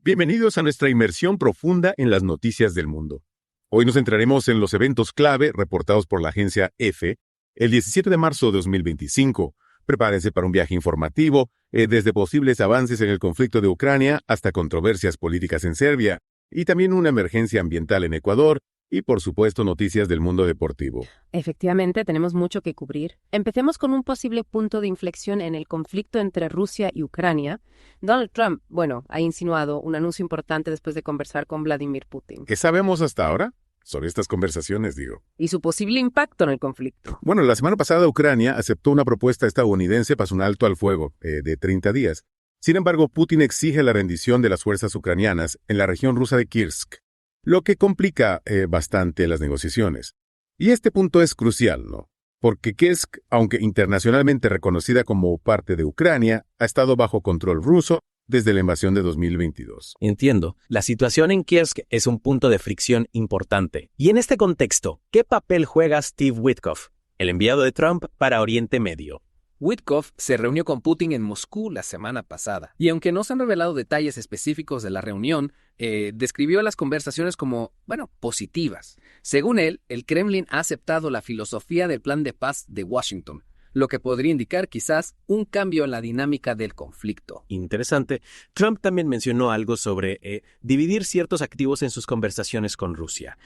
Bienvenidos a nuestra inmersión profunda en las noticias del mundo. Hoy nos centraremos en los eventos clave reportados por la agencia EFE el 17 de marzo de 2025. Prepárense para un viaje informativo, desde posibles avances en el conflicto de Ucrania hasta controversias políticas en Serbia, y también una emergencia ambiental en Ecuador, y por supuesto noticias del mundo deportivo. Efectivamente, tenemos mucho que cubrir. Empecemos con un posible punto de inflexión en el conflicto entre Rusia y Ucrania. Donald Trump, ha insinuado un anuncio importante después de conversar con Vladimir Putin. ¿Qué sabemos hasta ahora sobre estas conversaciones, Y su posible impacto en el conflicto. Bueno, la semana pasada Ucrania aceptó una propuesta estadounidense para un alto al fuego de 30 días. Sin embargo, Putin exige la rendición de las fuerzas ucranianas en la región rusa de Kursk, lo que complica bastante las negociaciones. Y este punto es crucial, ¿no? Porque Kursk, aunque internacionalmente reconocida como parte de Ucrania, ha estado bajo control ruso desde la invasión de 2022. Entiendo. La situación en Kursk es un punto de fricción importante. Y en este contexto, ¿qué papel juega Steve Witkoff, el enviado de Trump para Oriente Medio? Witkoff se reunió con Putin en Moscú la semana pasada, y aunque no se han revelado detalles específicos de la reunión, describió las conversaciones como, positivas. Según él, el Kremlin ha aceptado la filosofía del plan de paz de Washington, lo que podría indicar quizás un cambio en la dinámica del conflicto. Interesante. Trump también mencionó algo sobre dividir ciertos activos en sus conversaciones con Rusia.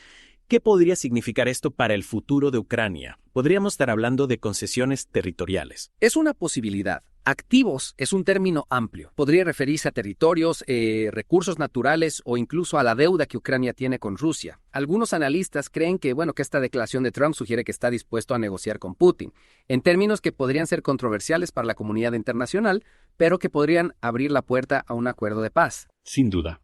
¿Qué podría significar esto para el futuro de Ucrania? Podríamos estar hablando de concesiones territoriales. Es una posibilidad. Activos es un término amplio. Podría referirse a territorios, recursos naturales o incluso a la deuda que Ucrania tiene con Rusia. Algunos analistas creen que esta declaración de Trump sugiere que está dispuesto a negociar con Putin, en términos que podrían ser controversiales para la comunidad internacional, pero que podrían abrir la puerta a un acuerdo de paz. Sin duda.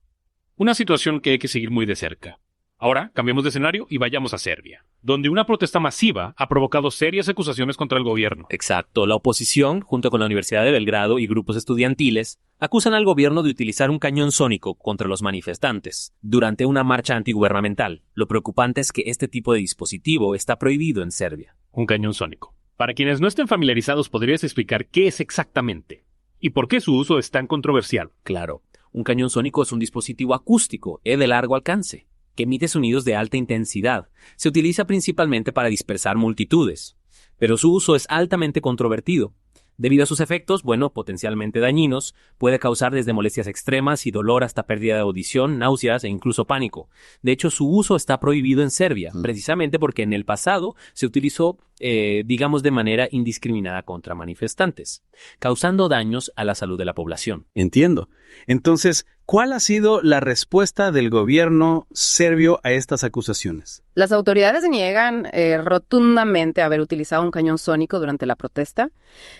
Una situación que hay que seguir muy de cerca. Ahora, cambiemos de escenario y vayamos a Serbia, donde una protesta masiva ha provocado serias acusaciones contra el gobierno. Exacto. La oposición, junto con la Universidad de Belgrado y grupos estudiantiles, acusan al gobierno de utilizar un cañón sónico contra los manifestantes durante una marcha antigubernamental. Lo preocupante es que este tipo de dispositivo está prohibido en Serbia. Un cañón sónico. Para quienes no estén familiarizados, ¿podrías explicar qué es exactamente? ¿Y por qué su uso es tan controversial? Claro. Un cañón sónico es un dispositivo acústico, de largo alcance, que emite sonidos de alta intensidad. Se utiliza principalmente para dispersar multitudes, pero su uso es altamente controvertido. Debido a sus efectos, potencialmente dañinos, puede causar desde molestias extremas y dolor hasta pérdida de audición, náuseas e incluso pánico. De hecho, su uso está prohibido en Serbia, precisamente porque en el pasado se utilizó, de manera indiscriminada contra manifestantes, causando daños a la salud de la población. Entiendo. Entonces, ¿cuál ha sido la respuesta del gobierno serbio a estas acusaciones? Las autoridades niegan rotundamente haber utilizado un cañón sónico durante la protesta.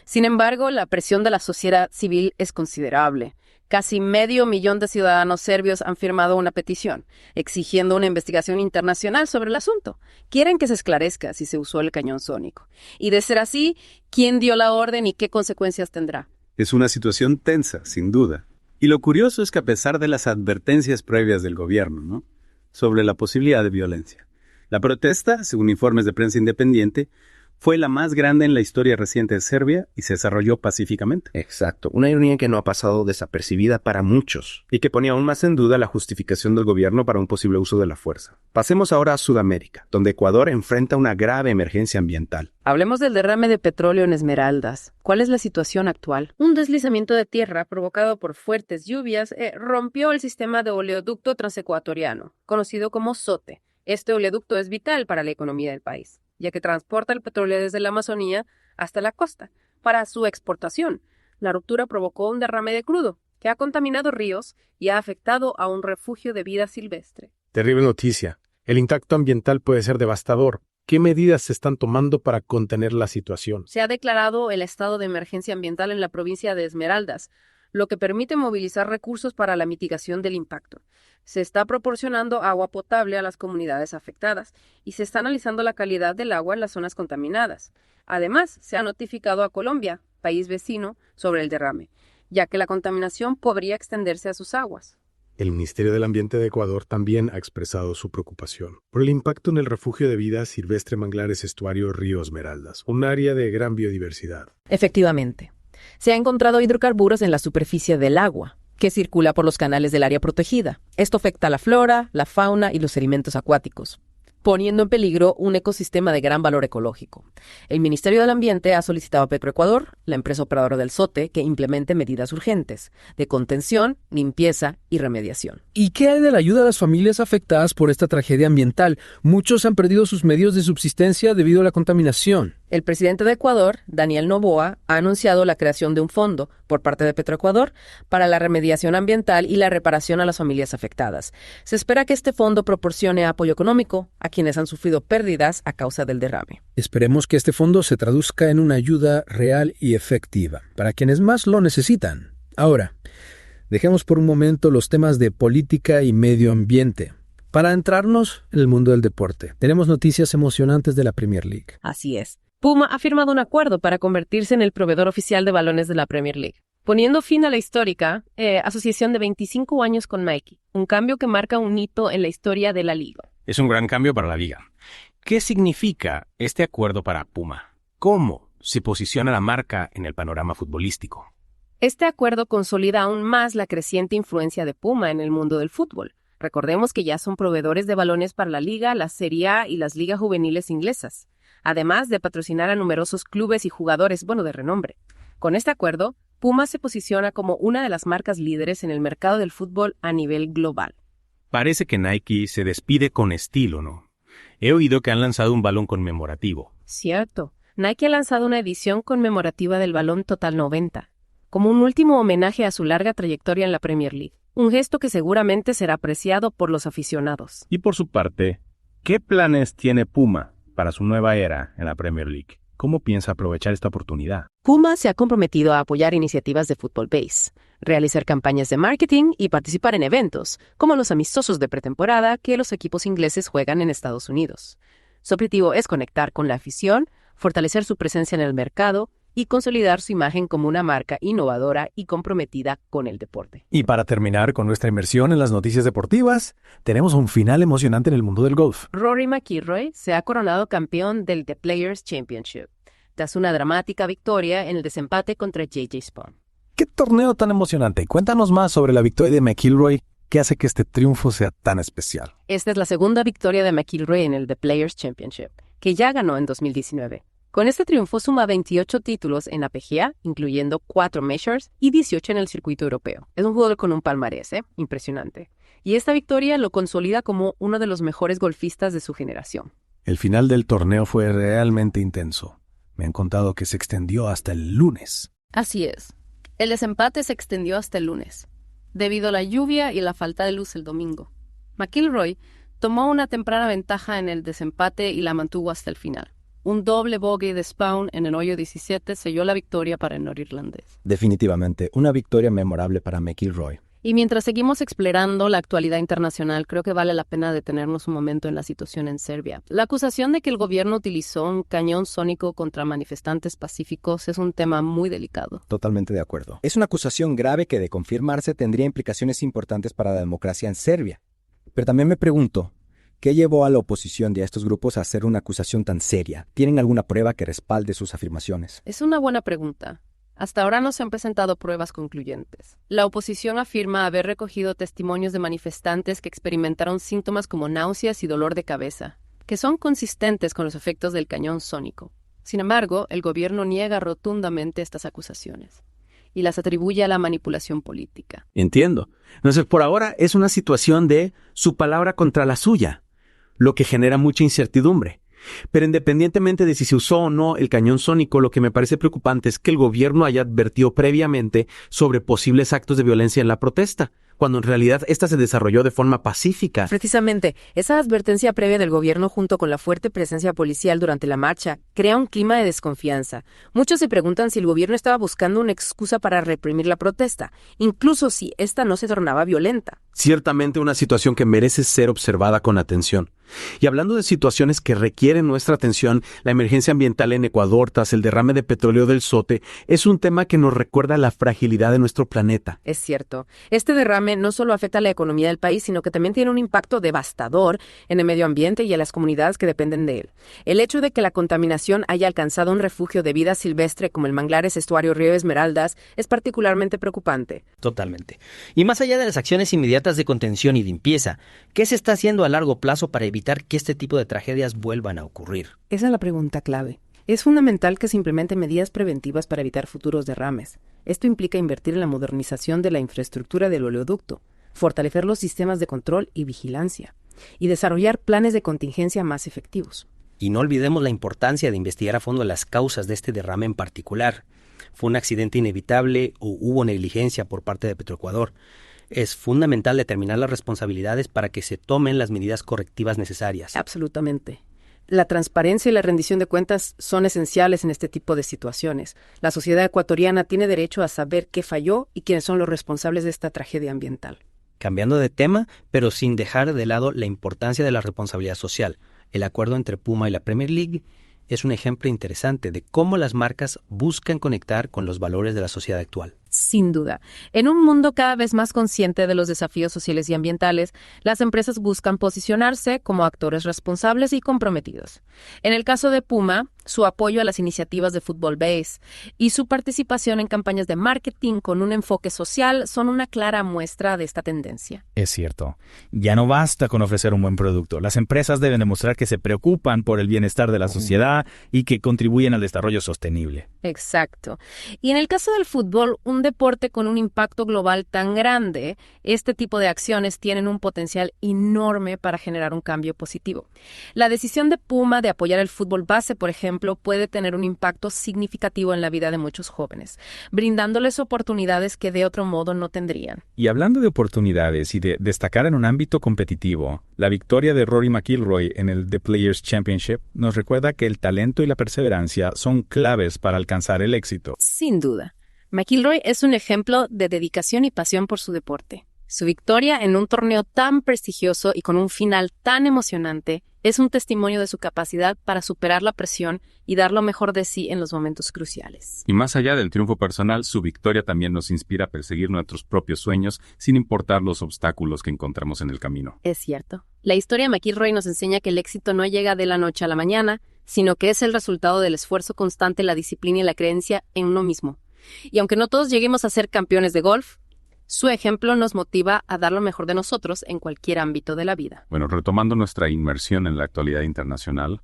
Sin embargo, la presión de la sociedad civil es considerable. Casi 500,000 de ciudadanos serbios han firmado una petición exigiendo una investigación internacional sobre el asunto. Quieren que se esclarezca si se usó el cañón sónico. Y de ser así, ¿quién dio la orden y qué consecuencias tendrá? Es una situación tensa, sin duda. Y lo curioso es que a pesar de las advertencias previas del gobierno, sobre la posibilidad de violencia, la protesta, según informes de prensa independiente, fue la más grande en la historia reciente de Serbia y se desarrolló pacíficamente. Exacto, una ironía que no ha pasado desapercibida para muchos y que ponía aún más en duda la justificación del gobierno para un posible uso de la fuerza. Pasemos ahora a Sudamérica, donde Ecuador enfrenta una grave emergencia ambiental. Hablemos del derrame de petróleo en Esmeraldas. ¿Cuál es la situación actual? Un deslizamiento de tierra provocado por fuertes lluvias rompió el sistema de oleoducto transecuatoriano, conocido como SOTE. Este oleoducto es vital para la economía del país, ya que transporta el petróleo desde la Amazonía hasta la costa para su exportación. La ruptura provocó un derrame de crudo que ha contaminado ríos y ha afectado a un refugio de vida silvestre. Terrible noticia. El impacto ambiental puede ser devastador. ¿Qué medidas se están tomando para contener la situación? Se ha declarado el estado de emergencia ambiental en la provincia de Esmeraldas, lo que permite movilizar recursos para la mitigación del impacto. Se está proporcionando agua potable a las comunidades afectadas y se está analizando la calidad del agua en las zonas contaminadas. Además, se ha notificado a Colombia, país vecino, sobre el derrame, ya que la contaminación podría extenderse a sus aguas. El Ministerio del Ambiente de Ecuador también ha expresado su preocupación por el impacto en el refugio de vida silvestre Manglares Estuario Río Esmeraldas, un área de gran biodiversidad. Efectivamente. Se ha encontrado hidrocarburos en la superficie del agua. que circula por los canales del área protegida. Esto afecta a la flora, la fauna y los sedimentos acuáticos, poniendo en peligro un ecosistema de gran valor ecológico. El Ministerio del Ambiente ha solicitado a Petroecuador, la empresa operadora del SOTE, que implemente medidas urgentes de contención, limpieza y remediación. ¿Y qué hay de la ayuda a las familias afectadas por esta tragedia ambiental? Muchos han perdido sus medios de subsistencia debido a la contaminación. El presidente de Ecuador, Daniel Noboa, ha anunciado la creación de un fondo por parte de Petroecuador para la remediación ambiental y la reparación a las familias afectadas. Se espera que este fondo proporcione apoyo económico a quienes han sufrido pérdidas a causa del derrame. Esperemos que este fondo se traduzca en una ayuda real y efectiva para quienes más lo necesitan. Ahora, dejemos por un momento los temas de política y medio ambiente para entrarnos en el mundo del deporte. Tenemos noticias emocionantes de la Premier League. Así es. Puma ha firmado un acuerdo para convertirse en el proveedor oficial de balones de la Premier League, poniendo fin a la histórica asociación de 25 años con Nike, un cambio que marca un hito en la historia de la liga. Es un gran cambio para la liga. ¿Qué significa este acuerdo para Puma? ¿Cómo se posiciona la marca en el panorama futbolístico? Este acuerdo consolida aún más la creciente influencia de Puma en el mundo del fútbol. Recordemos que ya son proveedores de balones para la liga, la Serie A y las ligas juveniles inglesas, además de patrocinar a numerosos clubes y jugadores, de renombre. Con este acuerdo, Puma se posiciona como una de las marcas líderes en el mercado del fútbol a nivel global. Parece que Nike se despide con estilo, ¿no? He oído que han lanzado un balón conmemorativo. Cierto. Nike ha lanzado una edición conmemorativa del balón Total 90, como un último homenaje a su larga trayectoria en la Premier League. Un gesto que seguramente será apreciado por los aficionados. Y por su parte, ¿qué planes tiene Puma para su nueva era en la Premier League? ¿Cómo piensa aprovechar esta oportunidad? Puma se ha comprometido a apoyar iniciativas de Football Base, realizar campañas de marketing y participar en eventos, como los amistosos de pretemporada que los equipos ingleses juegan en Estados Unidos. Su objetivo es conectar con la afición, fortalecer su presencia en el mercado y consolidar su imagen como una marca innovadora y comprometida con el deporte. Y para terminar con nuestra inmersión en las noticias deportivas, tenemos un final emocionante en el mundo del golf. Rory McIlroy se ha coronado campeón del The Players Championship, tras una dramática victoria en el desempate contra J.J. Spaun. ¡Qué torneo tan emocionante! Cuéntanos más sobre la victoria de McIlroy. ¿Qué hace que este triunfo sea tan especial? Esta es la segunda victoria de McIlroy en el The Players Championship, que ya ganó en 2019. Con este triunfo suma 28 títulos en la PGA, incluyendo 4 Majors y 18 en el circuito europeo. Es un jugador con un palmarés, impresionante. Y esta victoria lo consolida como uno de los mejores golfistas de su generación. El final del torneo fue realmente intenso. Me han contado que se extendió hasta el lunes. Así es. El desempate se extendió hasta el lunes, debido a la lluvia y la falta de luz el domingo. McIlroy tomó una temprana ventaja en el desempate y la mantuvo hasta el final. Un doble bogey de Spaun en el hoyo 17 selló la victoria para el norirlandés. Definitivamente, una victoria memorable para McIlroy. Y mientras seguimos explorando la actualidad internacional, creo que vale la pena detenernos un momento en la situación en Serbia. La acusación de que el gobierno utilizó un cañón sónico contra manifestantes pacíficos es un tema muy delicado. Totalmente de acuerdo. Es una acusación grave que, de confirmarse, tendría implicaciones importantes para la democracia en Serbia. Pero también me pregunto, ¿qué llevó a la oposición y a estos grupos a hacer una acusación tan seria? ¿Tienen alguna prueba que respalde sus afirmaciones? Es una buena pregunta. Hasta ahora no se han presentado pruebas concluyentes. La oposición afirma haber recogido testimonios de manifestantes que experimentaron síntomas como náuseas y dolor de cabeza, que son consistentes con los efectos del cañón sónico. Sin embargo, el gobierno niega rotundamente estas acusaciones y las atribuye a la manipulación política. Entiendo. Entonces, por ahora es una situación de su palabra contra la suya, lo que genera mucha incertidumbre. Pero independientemente de si se usó o no el cañón sónico, lo que me parece preocupante es que el gobierno haya advertido previamente sobre posibles actos de violencia en la protesta, cuando en realidad esta se desarrolló de forma pacífica. Precisamente, esa advertencia previa del gobierno junto con la fuerte presencia policial durante la marcha crea un clima de desconfianza. Muchos se preguntan si el gobierno estaba buscando una excusa para reprimir la protesta, incluso si esta no se tornaba violenta. Ciertamente una situación que merece ser observada con atención. Y hablando de situaciones que requieren nuestra atención, la emergencia ambiental en Ecuador tras el derrame de petróleo del Sote es un tema que nos recuerda la fragilidad de nuestro planeta. Es cierto. Este derrame no solo afecta a la economía del país, sino que también tiene un impacto devastador en el medio ambiente y en las comunidades que dependen de él. El hecho de que la contaminación haya alcanzado un refugio de vida silvestre como el Manglares Estuario Río Esmeraldas es particularmente preocupante. Totalmente. Y más allá de las acciones inmediatas de contención y limpieza, ¿qué se está haciendo a largo plazo para evitar que este tipo de tragedias vuelvan a ocurrir? Esa es la pregunta clave. Es fundamental que se implementen medidas preventivas para evitar futuros derrames. Esto implica invertir en la modernización de la infraestructura del oleoducto, fortalecer los sistemas de control y vigilancia, y desarrollar planes de contingencia más efectivos. Y no olvidemos la importancia de investigar a fondo las causas de este derrame en particular. ¿Fue un accidente inevitable o hubo negligencia por parte de Petroecuador? Es fundamental determinar las responsabilidades para que se tomen las medidas correctivas necesarias. Absolutamente. La transparencia y la rendición de cuentas son esenciales en este tipo de situaciones. La sociedad ecuatoriana tiene derecho a saber qué falló y quiénes son los responsables de esta tragedia ambiental. Cambiando de tema, pero sin dejar de lado la importancia de la responsabilidad social, el acuerdo entre Puma y la Premier League es un ejemplo interesante de cómo las marcas buscan conectar con los valores de la sociedad actual. Sin duda. En un mundo cada vez más consciente de los desafíos sociales y ambientales, las empresas buscan posicionarse como actores responsables y comprometidos. En el caso de Puma, su apoyo a las iniciativas de fútbol base y su participación en campañas de marketing con un enfoque social son una clara muestra de esta tendencia. Es cierto. Ya no basta con ofrecer un buen producto. Las empresas deben demostrar que se preocupan por el bienestar de la sociedad y que contribuyen al desarrollo sostenible. Exacto. Y en el caso del fútbol, un deporte con un impacto global tan grande, este tipo de acciones tienen un potencial enorme para generar un cambio positivo. La decisión de Puma de apoyar el fútbol base, por ejemplo, puede tener un impacto significativo en la vida de muchos jóvenes, brindándoles oportunidades que de otro modo no tendrían. Y hablando de oportunidades y de destacar en un ámbito competitivo, la victoria de Rory McIlroy en el The Players Championship nos recuerda que el talento y la perseverancia son claves para alcanzar el éxito. Sin duda. McIlroy es un ejemplo de dedicación y pasión por su deporte. Su victoria en un torneo tan prestigioso y con un final tan emocionante es un testimonio de su capacidad para superar la presión y dar lo mejor de sí en los momentos cruciales. Y más allá del triunfo personal, su victoria también nos inspira a perseguir nuestros propios sueños sin importar los obstáculos que encontramos en el camino. Es cierto. La historia de McIlroy nos enseña que el éxito no llega de la noche a la mañana, sino que es el resultado del esfuerzo constante, la disciplina y la creencia en uno mismo. Y aunque no todos lleguemos a ser campeones de golf, su ejemplo nos motiva a dar lo mejor de nosotros en cualquier ámbito de la vida. Bueno, retomando nuestra inmersión en la actualidad internacional,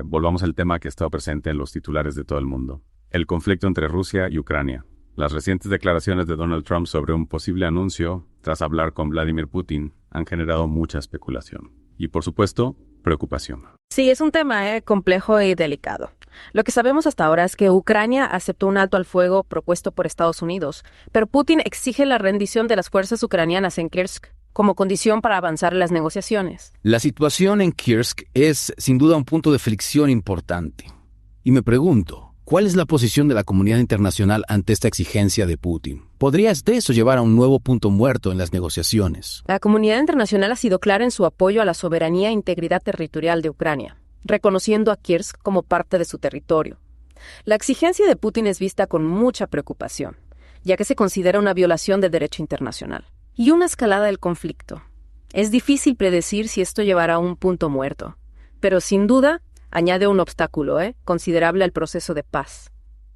volvamos al tema que ha estado presente en los titulares de todo el mundo. El conflicto entre Rusia y Ucrania. Las recientes declaraciones de Donald Trump sobre un posible anuncio, tras hablar con Vladimir Putin, han generado mucha especulación. Y, por supuesto, preocupación. Sí, es un tema complejo y delicado. Lo que sabemos hasta ahora es que Ucrania aceptó un alto al fuego propuesto por Estados Unidos, pero Putin exige la rendición de las fuerzas ucranianas en Kursk como condición para avanzar en las negociaciones. La situación en Kursk es, sin duda, un punto de fricción importante. Y me pregunto, ¿cuál es la posición de la comunidad internacional ante esta exigencia de Putin? ¿Podría eso llevar a un nuevo punto muerto en las negociaciones? La comunidad internacional ha sido clara en su apoyo a la soberanía e integridad territorial de Ucrania, reconociendo a Kursk como parte de su territorio. La exigencia de Putin es vista con mucha preocupación, ya que se considera una violación del derecho internacional y una escalada del conflicto. Es difícil predecir si esto llevará a un punto muerto, pero sin duda añade un obstáculo considerable al proceso de paz.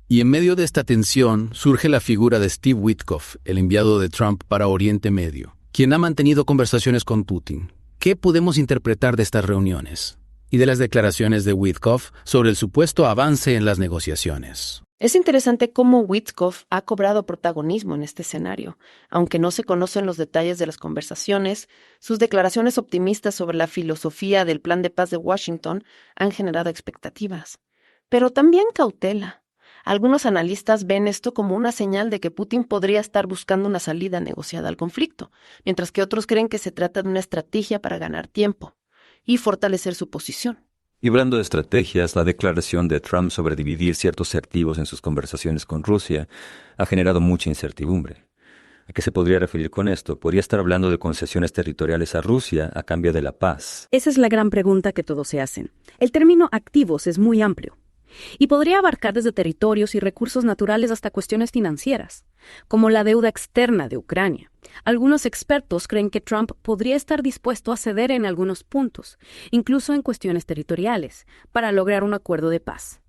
Y en medio de esta tensión surge la figura de Steve Witkoff, el enviado de Trump para Oriente Medio, quien ha mantenido conversaciones con Putin. ¿Qué podemos interpretar de estas reuniones y de las declaraciones de Witkoff sobre el supuesto avance en las negociaciones? Es interesante cómo Witkoff ha cobrado protagonismo en este escenario. Aunque no se conocen los detalles de las conversaciones, sus declaraciones optimistas sobre la filosofía del plan de paz de Washington han generado expectativas, pero también cautela. Algunos analistas ven esto como una señal de que Putin podría estar buscando una salida negociada al conflicto, mientras que otros creen que se trata de una estrategia para ganar tiempo y fortalecer su posición. Y hablando de estrategias, la declaración de Trump sobre dividir ciertos activos en sus conversaciones con Rusia ha generado mucha incertidumbre. ¿A qué se podría referir con esto? ¿Podría estar hablando de concesiones territoriales a Rusia a cambio de la paz? Esa es la gran pregunta que todos se hacen. El término activos es muy amplio y podría abarcar desde territorios y recursos naturales hasta cuestiones financieras, como la deuda externa de Ucrania. Algunos expertos creen que Trump podría estar dispuesto a ceder en algunos puntos, incluso en cuestiones territoriales, para lograr un acuerdo de paz.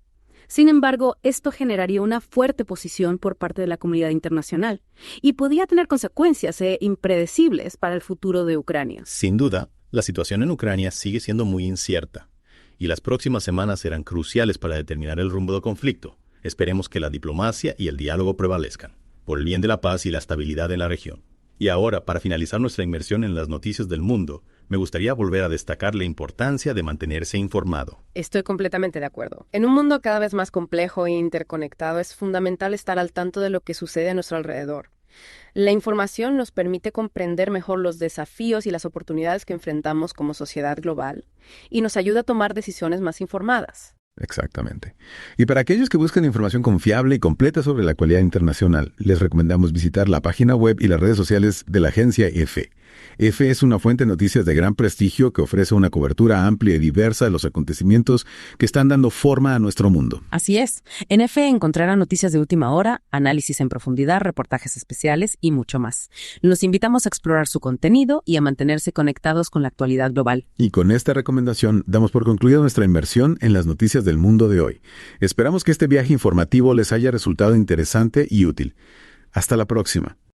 Sin embargo, esto generaría una fuerte posición por parte de la comunidad internacional y podría tener consecuencias impredecibles para el futuro de Ucrania. Sin duda, la situación en Ucrania sigue siendo muy incierta y las próximas semanas serán cruciales para determinar el rumbo del conflicto. Esperemos que la diplomacia y el diálogo prevalezcan, por el bien de la paz y la estabilidad en la región. Y ahora, para finalizar nuestra inmersión en las noticias del mundo, me gustaría volver a destacar la importancia de mantenerse informado. Estoy completamente de acuerdo. En un mundo cada vez más complejo e interconectado, es fundamental estar al tanto de lo que sucede a nuestro alrededor. La información nos permite comprender mejor los desafíos y las oportunidades que enfrentamos como sociedad global y nos ayuda a tomar decisiones más informadas. Exactamente. Y para aquellos que buscan información confiable y completa sobre la actualidad internacional, les recomendamos visitar la página web y las redes sociales de la agencia EFE. EFE es una fuente de noticias de gran prestigio que ofrece una cobertura amplia y diversa de los acontecimientos que están dando forma a nuestro mundo. Así es. En EFE encontrarán noticias de última hora, análisis en profundidad, reportajes especiales y mucho más. Los invitamos a explorar su contenido y a mantenerse conectados con la actualidad global. Y con esta recomendación damos por concluida nuestra inmersión en las noticias del mundo de hoy. Esperamos que este viaje informativo les haya resultado interesante y útil. Hasta la próxima.